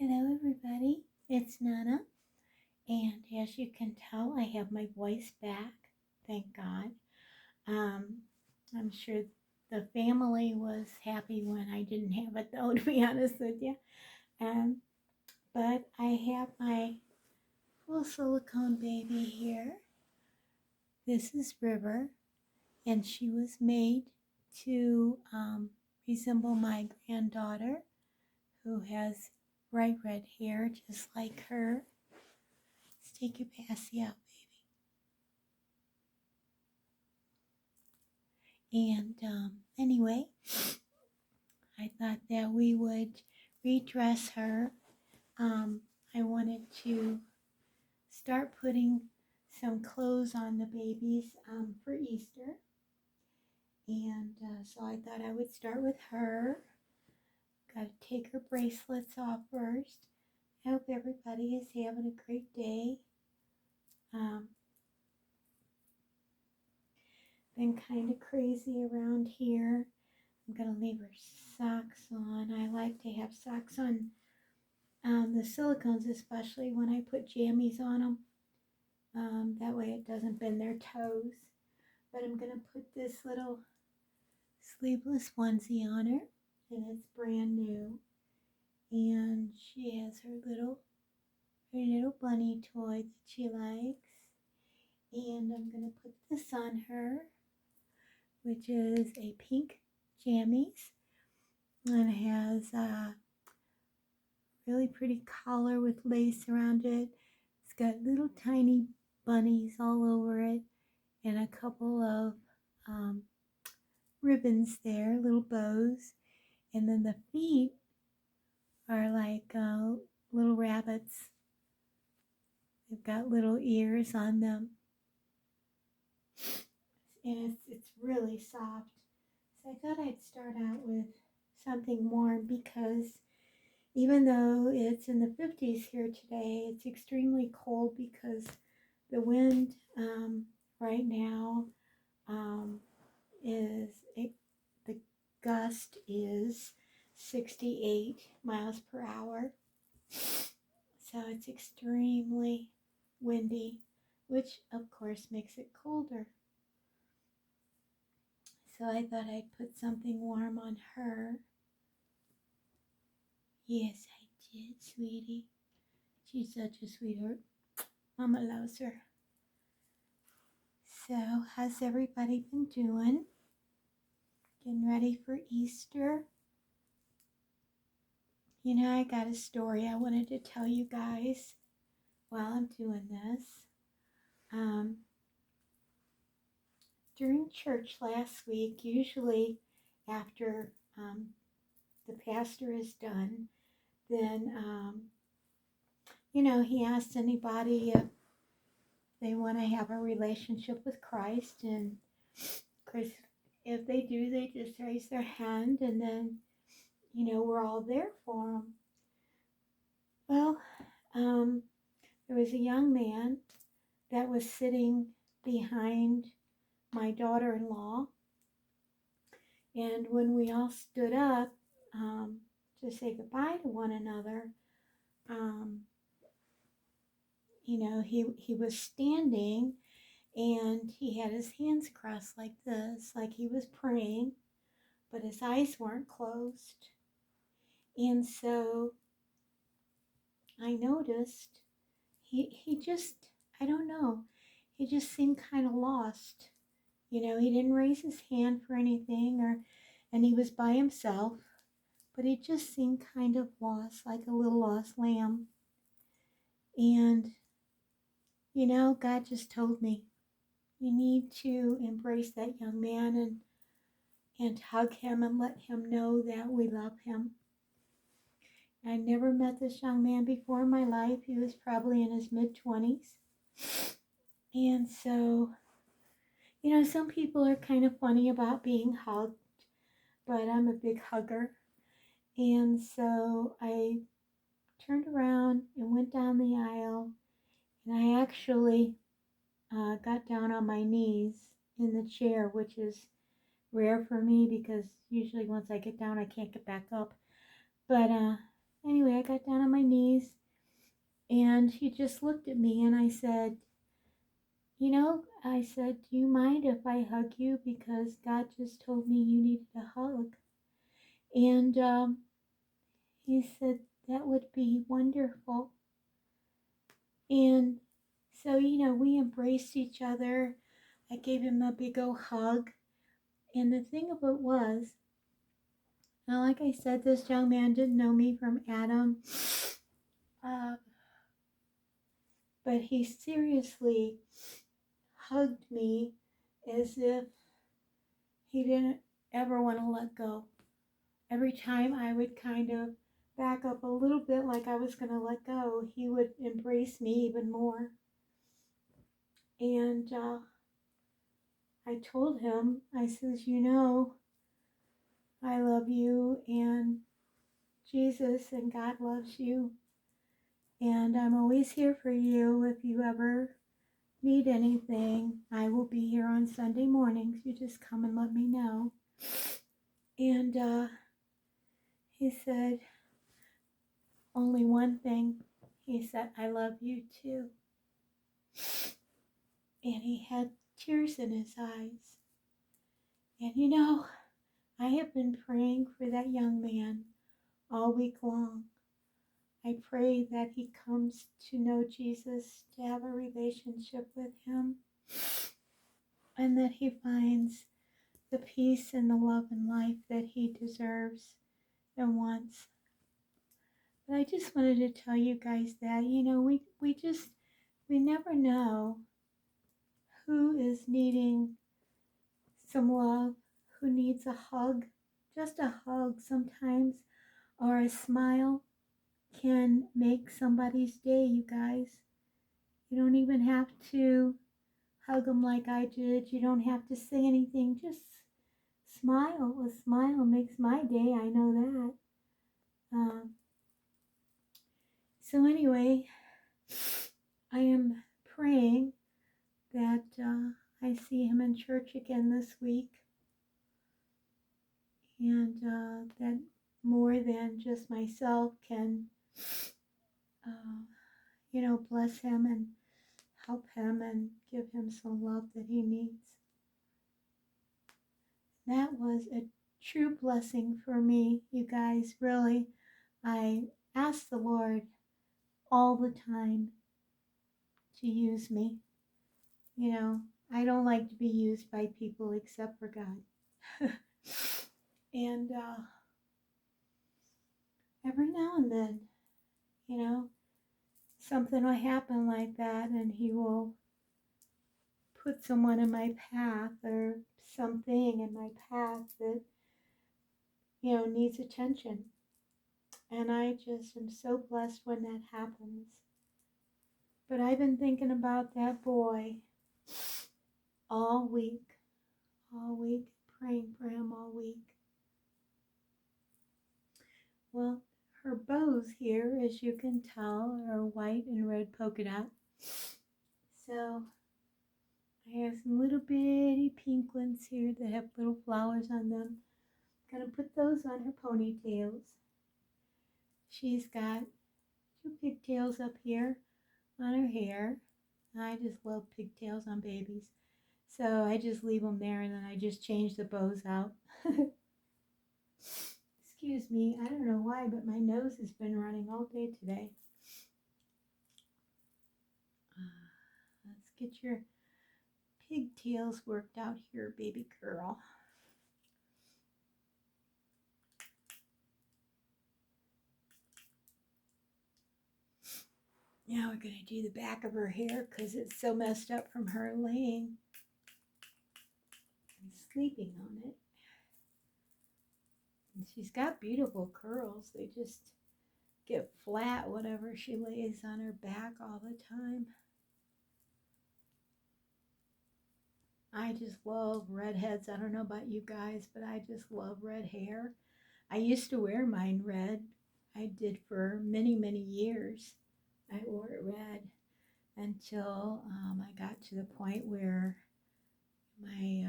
Hello, everybody. It's Nana, and as you can tell, I have my voice back. Thank God. Um, I'm sure the family was happy when I didn't have it, though, to be honest with you. Um, but I have my little silicone baby here. This is River, and she was made to resemble my granddaughter, who has bright red hair just like her. Let's take your passy out, baby. And anyway, I thought that we would redress her. I wanted to start putting some clothes on the babies for Easter. And so I thought I would start with her. Got to take her bracelets off first. I hope everybody is having a great day. Been kind of crazy around here. I'm going to leave her socks on. I like to have socks on the silicones, especially when I put jammies on them. That way it doesn't bend their toes. But I'm going to put this little sleeveless onesie on her, and it's brand new. And she has her little bunny toy that she likes. And I'm going to put this on her, which is a pink jammies. And it has a really pretty collar with lace around it. It's got little tiny bunnies all over it and a couple of ribbons there, little bows. And then the feet are like little rabbits. They've got little ears on them. And it's really soft. So I thought I'd start out with something warm because even though it's in the 50s here today, it's extremely cold because the wind right now the gust is 68 miles per hour. So it's extremely windy, which of course makes it colder. So I thought I'd put something warm on her. Yes, I did, sweetie. She's such a sweetheart. Mama loves her. So, how's everybody been doing? Getting ready for Easter? You know, I got a story I wanted to tell you guys while I'm doing this. During church last week, usually after the pastor is done, then, he asks anybody if they want to have a relationship with Christ. And of course, if they do, they just raise their hand, and then, we're all there for them. Well, there was a young man that was sitting behind my daughter-in-law, and when we all stood up to say goodbye to one another, he was standing and he had his hands crossed like this, like he was praying, but his eyes weren't closed. And so I noticed he just, I don't know, he just seemed kind of lost. He didn't raise his hand for anything, and he was by himself, but he just seemed kind of lost, like a little lost lamb. And, God just told me, you need to embrace that young man and hug him and let him know that we love him. I never met this young man before in my life. He was probably in his mid-20s. And so, some people are kind of funny about being hugged, but I'm a big hugger. And so I turned around and went down the aisle, and I actually got down on my knees in the chair, which is rare for me because usually once I get down, I can't get back up. But anyway, I got down on my knees And he just looked at me and I said, I said, do you mind if I hug you? Because God just told me you needed a hug. And he said, that would be wonderful. And so, we embraced each other. I gave him a big old hug. And the thing of it was, now, like I said, this young man didn't know me from Adam. Uh, but he seriously hugged me as if he didn't ever want to let go. Every time I would kind of back up a little bit like I was going to let go, he would embrace me even more. And I told him, I says, I love you and Jesus and God loves you. And I'm always here for you if you ever need anything. I will be here on Sunday mornings. You just come and let me know. And he said, only one thing. He said, I love you too. And he had tears in his eyes. And I have been praying for that young man all week long. I pray that he comes to know Jesus, to have a relationship with him, and that he finds the peace and the love and life that he deserves and wants. But I just wanted to tell you guys that, we never know who is needing some love, who needs a hug. Just a hug sometimes, or a smile can make somebody's day, you guys. You don't even have to hug them like I did. You don't have to say anything. Just smile. A smile makes my day. I know that. So anyway, I am praying that I see him in church again this week, and that more than just myself can, bless him and help him and give him some love that he needs. That was a true blessing for me, you guys. Really, I ask the Lord all the time to use me. I don't like to be used by people except for God. And every now and then, something will happen like that, and he will put someone in my path or something in my path that, needs attention. And I just am so blessed when that happens. But I've been thinking about that boy all week, praying for him all week. Well, her bows here, as you can tell, are white and red polka dot. So I have some little bitty pink ones here that have little flowers on them. I'm going to put those on her ponytails. She's got 2 pigtails up here on her hair. I just love pigtails on babies. So I just leave them there and then I just change the bows out. Excuse me, I don't know why, but my nose has been running all day today. Let's get your pigtails worked out here, baby girl. Now we're going to do the back of her hair because it's so messed up from her laying and sleeping on it. And she's got beautiful curls. They just get flat whenever she lays on her back all the time. I just love redheads. I don't know about you guys, but I just love red hair. I used to wear mine red. I did for many, many years. I wore it red until I got to the point where my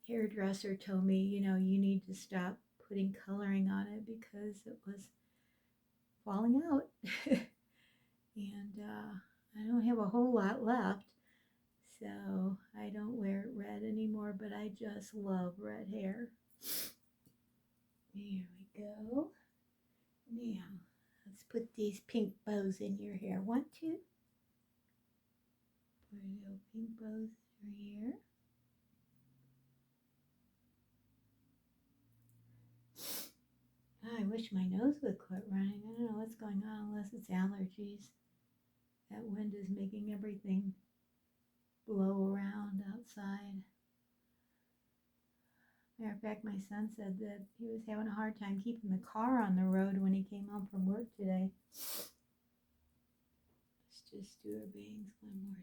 hairdresser told me, you need to stop putting coloring on it because it was falling out. And I don't have a whole lot left, so I don't wear it red anymore, but I just love red hair. There we go. Now, let's put these pink bows in your hair. Want to? Put little pink bows in your hair. I wish my nose would quit running. I don't know what's going on unless it's allergies. That wind is making everything blow around outside. Matter of fact, my son said that he was having a hard time keeping the car on the road when he came home from work today. Let's just do her bangs one more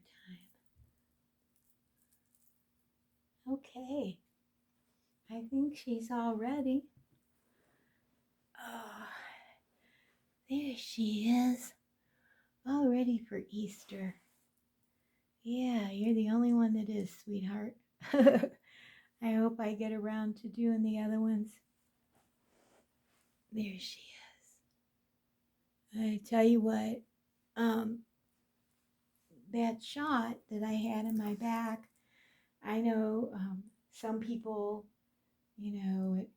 time. Okay, I think she's all ready. Oh, there she is, all ready for Easter. Yeah, you're the only one that is, sweetheart. I hope I get around to doing the other ones. There she is. I tell you what, that shot that I had in my back, I know some people,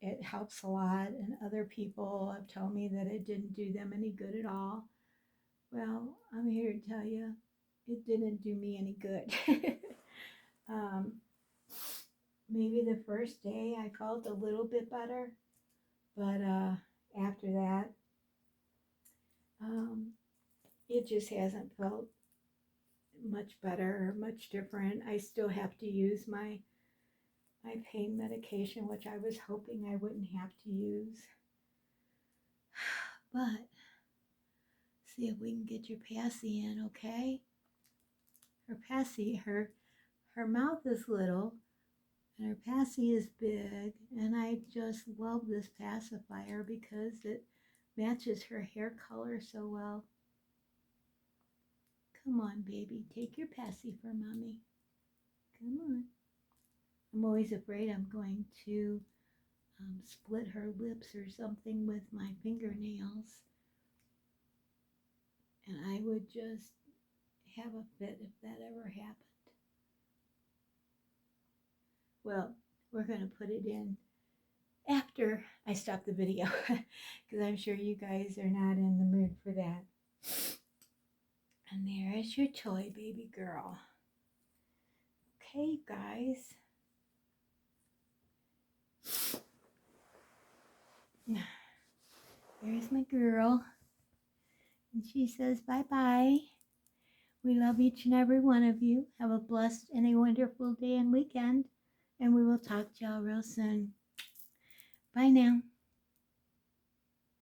it helps a lot, and other people have told me that it didn't do them any good at all. Well, I'm here to tell you, it didn't do me any good. um, maybe the first day I felt a little bit better, but after that, it just hasn't felt much better or much different. I still have to use my pain medication, which I was hoping I wouldn't have to use. But see if we can get your passy in, okay? Her passy, her mouth is little and her passy is big, and I just love this pacifier because it matches her hair color so well. Come on, baby, take your passy for mommy. Come on. I'm always afraid I'm going to split her lips or something with my fingernails, and I would just have a fit if that ever happened. Well, we're going to put it in after I stop the video because I'm sure you guys are not in the mood for that. And there is your toy baby girl. Okay, guys. There's my girl. And she says bye-bye. We love each and every one of you. Have a blessed and a wonderful day and weekend. And we will talk to y'all real soon. Bye now.